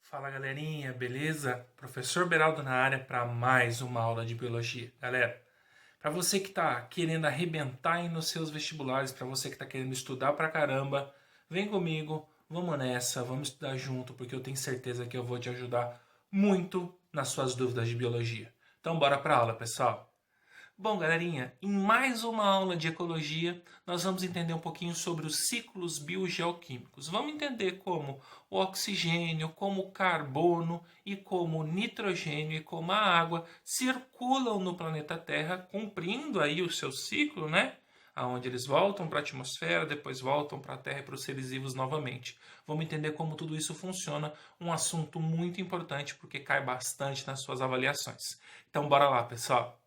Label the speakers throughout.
Speaker 1: Fala galerinha, beleza? Professor Beraldo na área para mais uma aula de biologia. Galera, para você que está querendo arrebentar aí nos seus vestibulares, para você que está querendo estudar pra caramba, vem comigo, vamos nessa, vamos estudar junto, porque eu tenho certeza que eu vou te ajudar muito nas suas dúvidas de biologia. Então bora para aula, pessoal. Bom, galerinha, em mais uma aula de ecologia, nós vamos entender um pouquinho sobre os ciclos biogeoquímicos. Vamos entender como o oxigênio, como o carbono e como o nitrogênio e como a água circulam no planeta Terra, cumprindo aí o seu ciclo, né? Aonde eles voltam para a atmosfera, depois voltam para a Terra e para os seres vivos novamente. Vamos entender como tudo isso funciona, um assunto muito importante porque cai bastante nas suas avaliações. Então, bora lá, pessoal.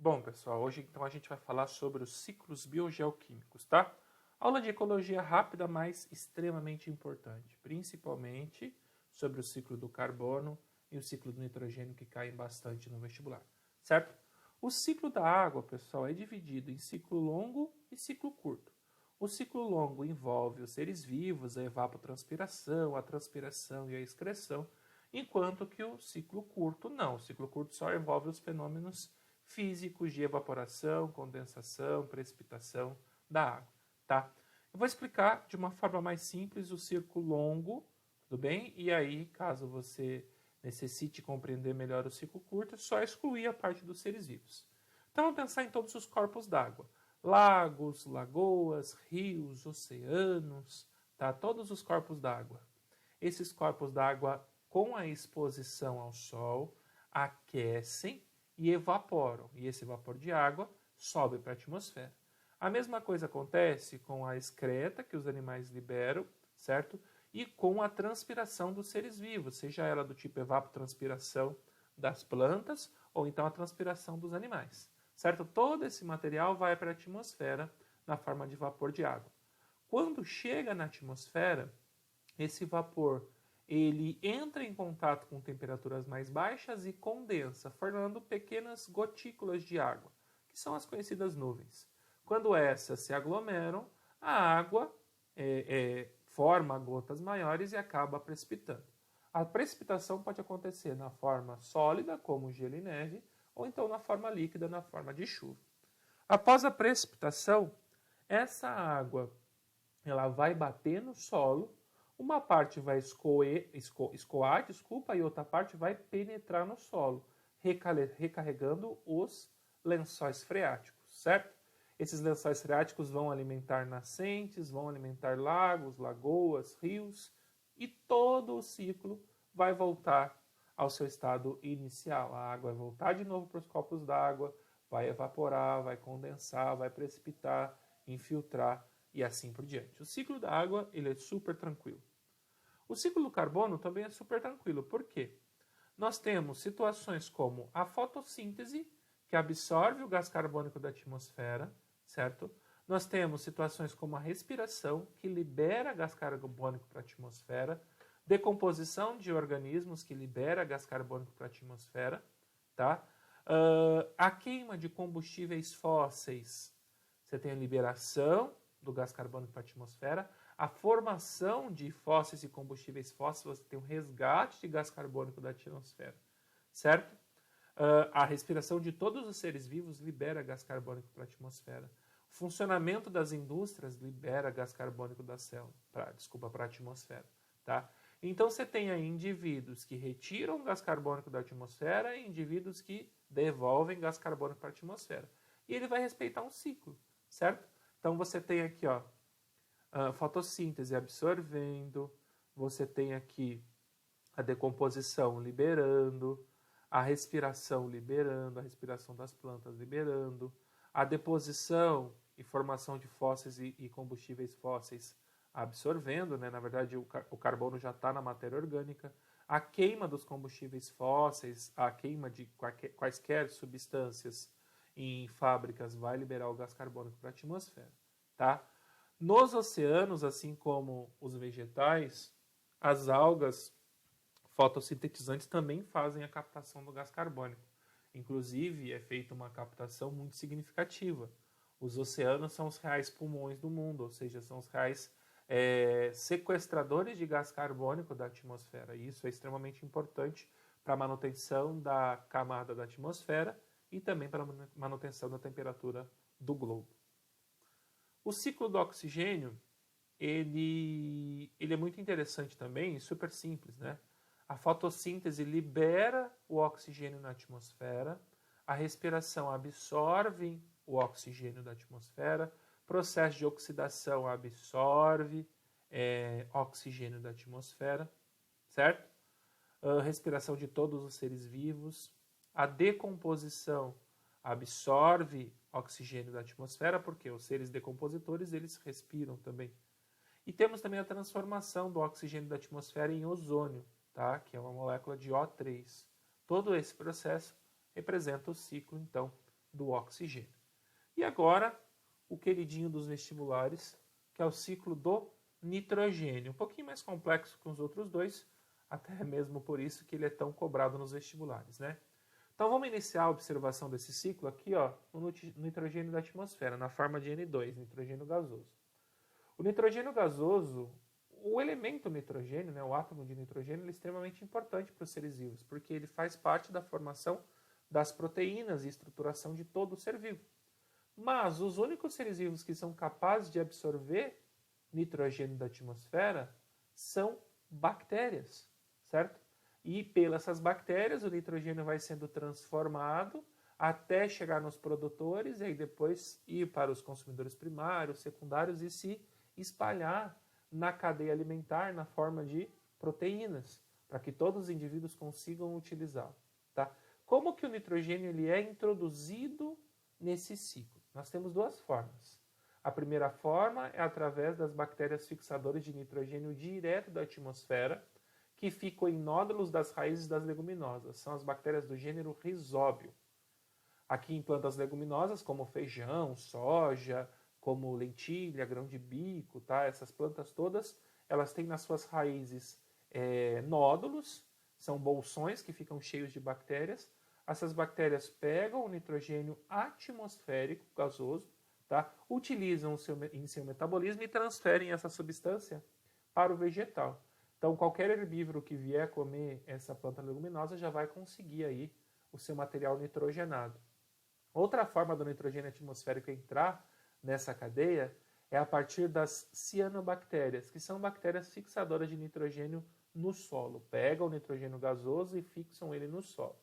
Speaker 1: Bom, pessoal, hoje então a gente vai falar sobre os ciclos biogeoquímicos, tá? Aula de ecologia rápida, mas extremamente importante, principalmente sobre o ciclo do carbono e o ciclo do nitrogênio que caem bastante no vestibular, certo? O ciclo da água, pessoal, é dividido em ciclo longo e ciclo curto. O ciclo longo envolve os seres vivos, a evapotranspiração, a transpiração e a excreção, enquanto que o ciclo curto não. O ciclo curto só envolve os fenômenos físicos de evaporação, condensação, precipitação da água, tá? Eu vou explicar de uma forma mais simples o ciclo longo, tudo bem? E aí, caso você necessite compreender melhor o ciclo curto, é só excluir a parte dos seres vivos. Então, vamos pensar em todos os corpos d'água. Lagos, lagoas, rios, oceanos, tá? Todos os corpos d'água. Esses corpos d'água, com a exposição ao sol, aquecem e evaporam. E esse vapor de água sobe para a atmosfera. A mesma coisa acontece com a excreta que os animais liberam, certo? E com a transpiração dos seres vivos, seja ela do tipo evapotranspiração das plantas ou então a transpiração dos animais, certo? Todo esse material vai para a atmosfera na forma de vapor de água. Quando chega na atmosfera, esse vapor ele entra em contato com temperaturas mais baixas e condensa, formando pequenas gotículas de água, que são as conhecidas nuvens. Quando essas se aglomeram, a água forma gotas maiores e acaba precipitando. A precipitação pode acontecer na forma sólida, como gelo e neve, ou então na forma líquida, na forma de chuva. Após a precipitação, essa água ela vai bater no solo, uma parte vai escoar, e outra parte vai penetrar no solo, recarregando os lençóis freáticos, certo? Esses lençóis freáticos vão alimentar nascentes, vão alimentar lagos, lagoas, rios, e todo o ciclo vai voltar ao seu estado inicial. A água vai voltar de novo para os copos d'água, vai evaporar, vai condensar, vai precipitar, infiltrar e assim por diante. O ciclo da água ele é super tranquilo. O ciclo do carbono também é super tranquilo. Por quê? Nós temos situações como a fotossíntese, que absorve o gás carbônico da atmosfera, certo? Nós temos situações como a respiração, que libera gás carbônico para a atmosfera, decomposição de organismos, que libera gás carbônico para a atmosfera, tá? A queima de combustíveis fósseis, você tem a liberação do gás carbônico para a atmosfera, a formação de fósseis e combustíveis fósseis, você tem um resgate de gás carbônico da atmosfera, certo? A respiração de todos os seres vivos libera gás carbônico para a atmosfera. O funcionamento das indústrias libera gás carbônico da célula, para a atmosfera, tá? Então você tem aí indivíduos que retiram gás carbônico da atmosfera e indivíduos que devolvem gás carbônico para a atmosfera. E ele vai respeitar um ciclo, certo? Então você tem aqui, ó, a fotossíntese absorvendo, você tem aqui a decomposição liberando, a respiração liberando, a respiração das plantas liberando, a deposição e formação de fósseis e combustíveis fósseis absorvendo, né? Na verdade o carbono já está na matéria orgânica, a queima dos combustíveis fósseis, a queima de quaisquer substâncias em fábricas vai liberar o gás carbônico para a atmosfera, tá? Nos oceanos, assim como os vegetais, as algas fotossintetizantes também fazem a captação do gás carbônico. Inclusive, é feita uma captação muito significativa. Os oceanos são os reais pulmões do mundo, ou seja, são os reais
Speaker 2: sequestradores de gás carbônico da atmosfera. Isso é extremamente importante para a manutenção da camada da atmosfera e também para a manutenção da temperatura do globo. O ciclo do oxigênio, ele é muito interessante também e super simples, né? A fotossíntese libera o oxigênio na atmosfera, a respiração absorve o oxigênio da atmosfera, processo de oxidação absorve oxigênio da atmosfera, certo? A respiração de todos os seres vivos, a decomposição absorve oxigênio da atmosfera, porque os seres decompositores, eles respiram também. E temos também a transformação do oxigênio da atmosfera em ozônio, tá? Que é uma molécula de O3. Todo esse processo representa o ciclo, então, do oxigênio. E agora, o queridinho dos vestibulares, que é o ciclo do nitrogênio. Um pouquinho mais complexo que os outros dois, até mesmo por isso que ele é tão cobrado nos vestibulares, né? Então vamos iniciar a observação desse ciclo aqui, ó, no nitrogênio da atmosfera, na forma de N2, nitrogênio gasoso. O nitrogênio gasoso, o elemento nitrogênio, né, o átomo de nitrogênio, ele é extremamente importante para os seres vivos, porque ele faz parte da formação das proteínas e estruturação de todo o ser vivo. Mas os únicos seres vivos que são capazes de absorver nitrogênio da atmosfera são bactérias, certo? E pelas essas bactérias o nitrogênio vai sendo transformado até chegar nos produtores e aí depois ir para os consumidores primários, secundários e se espalhar na cadeia alimentar na forma de proteínas, para que todos os indivíduos consigam utilizá-lo, tá? Como que o nitrogênio ele é introduzido nesse ciclo? Nós temos duas formas. A primeira forma é através das bactérias fixadoras de nitrogênio direto da atmosfera, que ficam em nódulos das raízes das leguminosas. São as bactérias do gênero Rhizóbio. Aqui em plantas leguminosas, como feijão, soja, como lentilha, grão de bico, tá? Essas plantas todas, elas têm nas suas raízes nódulos, são bolsões que ficam cheios de bactérias. Essas bactérias pegam o nitrogênio atmosférico gasoso, tá? Utilizam em seu metabolismo e transferem essa substância para o vegetal. Então, qualquer herbívoro que vier comer essa planta leguminosa já vai conseguir aí o seu material nitrogenado. Outra forma do nitrogênio atmosférico entrar nessa cadeia é a partir das cianobactérias, que são bactérias fixadoras de nitrogênio no solo. Pegam o nitrogênio gasoso e fixam ele no solo.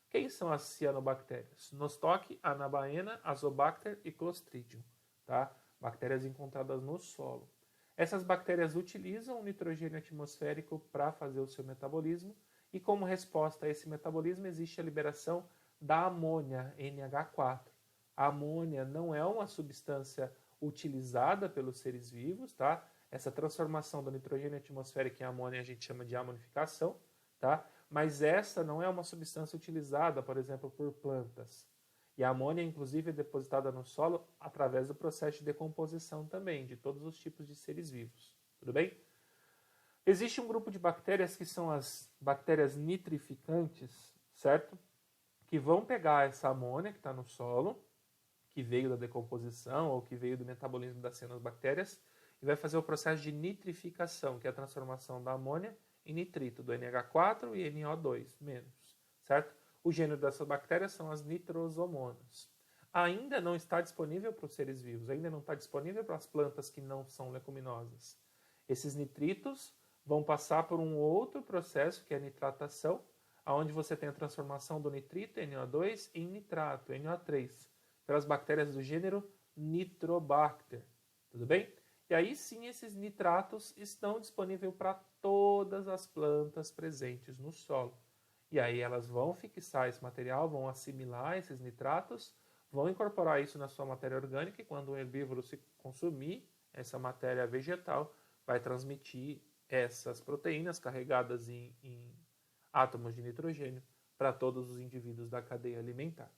Speaker 2: Quem são as cianobactérias? Nostoc, Anabaena, Azobacter e Clostridium, tá? Bactérias encontradas no solo. Essas bactérias utilizam o nitrogênio atmosférico para fazer o seu metabolismo e como resposta a esse metabolismo existe a liberação da amônia, NH4. A amônia não é uma substância utilizada pelos seres vivos, tá? Essa transformação do nitrogênio atmosférico em amônia a gente chama de amonificação, tá? Mas essa não é uma substância utilizada, por exemplo, por plantas. E a amônia, inclusive, é depositada no solo através do processo de decomposição também, de todos os tipos de seres vivos. Tudo bem? Existe um grupo de bactérias que são as bactérias nitrificantes, certo? Que vão pegar essa amônia que está no solo, que veio da decomposição ou que veio do metabolismo das cianobactérias, e vai fazer o processo de nitrificação, que é a transformação da amônia em nitrito, do NH4 e NO2 menos, certo? O gênero dessas bactérias são as nitrosomonas. Ainda não está disponível para os seres vivos, ainda não está disponível para as plantas que não são leguminosas. Esses nitritos vão passar por um outro processo, que é a nitratação, onde você tem a transformação do nitrito, NO2, em nitrato, NO3, pelas bactérias do gênero Nitrobacter. Tudo bem? E aí sim, esses nitratos estão disponíveis para todas as plantas presentes no solo. E aí elas vão fixar esse material, vão assimilar esses nitratos, vão incorporar isso na sua matéria orgânica e quando o herbívoro se consumir essa matéria vegetal, vai transmitir essas proteínas carregadas em átomos de nitrogênio para todos os indivíduos da cadeia alimentar.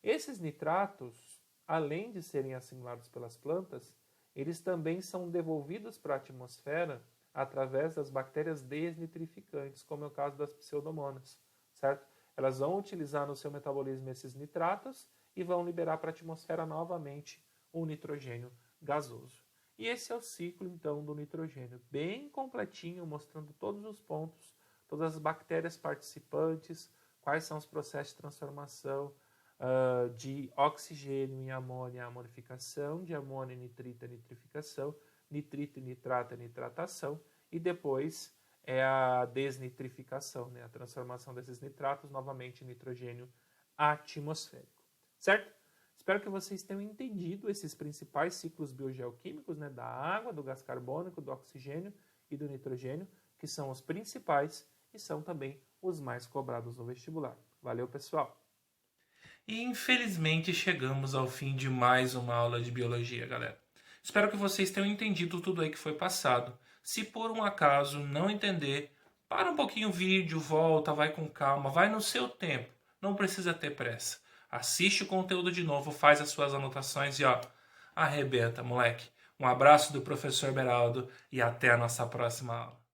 Speaker 2: Esses nitratos, além de serem assimilados pelas plantas, eles também são devolvidos para a atmosfera através das bactérias desnitrificantes, como é o caso das pseudomonas, certo? Elas vão utilizar no seu metabolismo esses nitratos e vão liberar para a atmosfera novamente o nitrogênio gasoso. E esse é o ciclo, então, do nitrogênio, bem completinho, mostrando todos os pontos, todas as bactérias participantes, quais são os processos de transformação de oxigênio em amônia, amonificação, de amônia em nitrito, a nitrificação, nitrito e nitrato, a nitratação, e depois é a desnitrificação, né? A transformação desses nitratos novamente em nitrogênio atmosférico. Certo? Espero que vocês tenham entendido esses principais ciclos biogeoquímicos, né? Da água, do gás carbônico, do oxigênio e do nitrogênio, que são os principais e são também os mais cobrados no vestibular. Valeu, pessoal!
Speaker 1: E infelizmente chegamos ao fim de mais uma aula de biologia, galera. Espero que vocês tenham entendido tudo aí que foi passado. Se por um acaso não entender, para um pouquinho o vídeo, volta, vai com calma, vai no seu tempo. Não precisa ter pressa. Assiste o conteúdo de novo, faz as suas anotações e ó, arrebenta, moleque. Um abraço do professor Beraldo e até a nossa próxima aula.